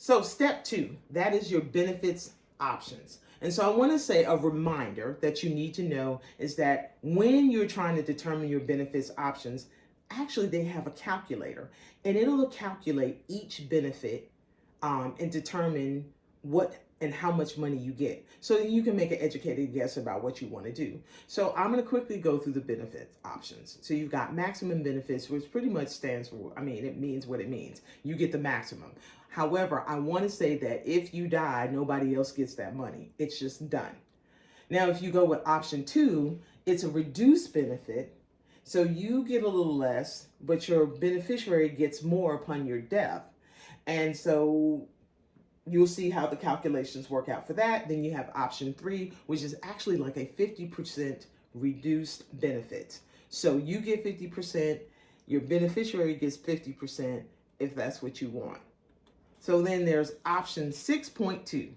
So step two, that is your benefits options. And so I want to say a reminder that you need to know is that when you're trying to determine your benefits options, actually they have a calculator and it'll calculate each benefit and determine what and how much money you get. So you can make an educated guess about what you want to do. So I'm going to quickly go through the benefit options. So you've got maximum benefits, which pretty much stands for, it means what it means. You get the maximum. However, I want to say that if you die, nobody else gets that money. It's just done. Now, if you go with option two, it's a reduced benefit. So you get a little less, but your beneficiary gets more upon your death. And so you'll see how the calculations work out for that. Then you have option three, which is actually like a 50% reduced benefit. So you get 50%, your beneficiary gets 50% if that's what you want. So then there's option 6.2.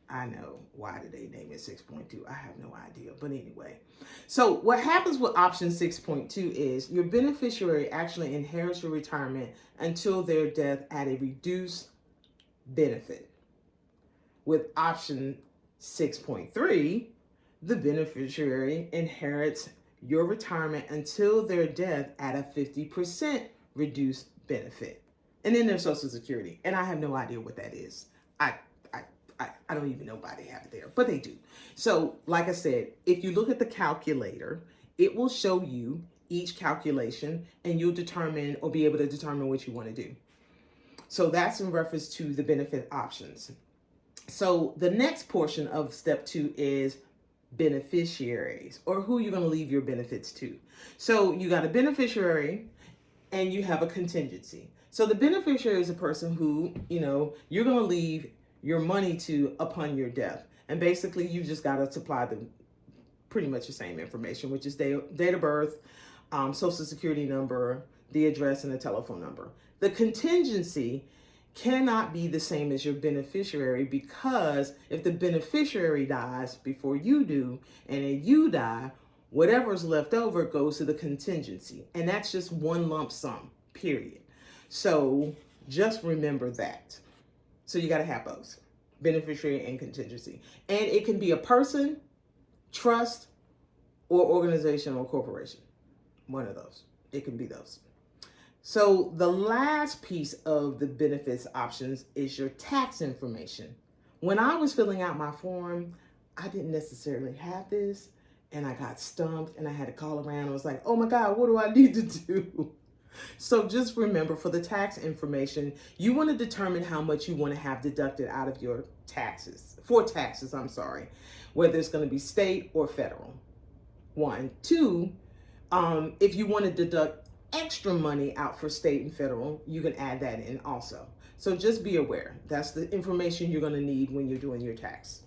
I know, why did they name it 6.2? I have no idea, but anyway. So what happens with option 6.2 is your beneficiary actually inherits your retirement until their death at a reduced benefit. With option 6.3, the beneficiary inherits your retirement until their death at a 50% reduced benefit. And then there's Social Security, and I have no idea what that is. I don't even know why they have it there, but they do. So like I said, if you look at the calculator, it will show you each calculation and you'll determine or be able to determine what you want to do. So that's in reference to the benefit options. So the next portion of step two is beneficiaries, or who you're going to leave your benefits to. So you got a beneficiary and you have a contingency. So the beneficiary is a person who, you're going to leave your money to upon your death. And basically you just got to supply them pretty much the same information, which is date of birth, social security number, the address, and the telephone number. The contingency cannot be the same as your beneficiary, because if the beneficiary dies before you do and then you die, whatever's left over goes to the contingency. And that's just one lump sum, period. So just remember that. So you got to have those, beneficiary and contingency. And it can be a person, trust, or organization or corporation. One of those. It can be those. So the last piece of the benefits options is your tax information. When I was filling out my form, I didn't necessarily have this, and I got stumped and I had to call around. I was like, oh my God, what do I need to do? So just remember, for the tax information, you want to determine how much you want to have deducted out of your taxes, whether it's going to be state or federal. 1, 2, if you want to deduct extra money out for state and federal, you can add that in also. So just be aware. That's the information you're going to need when you're doing your tax.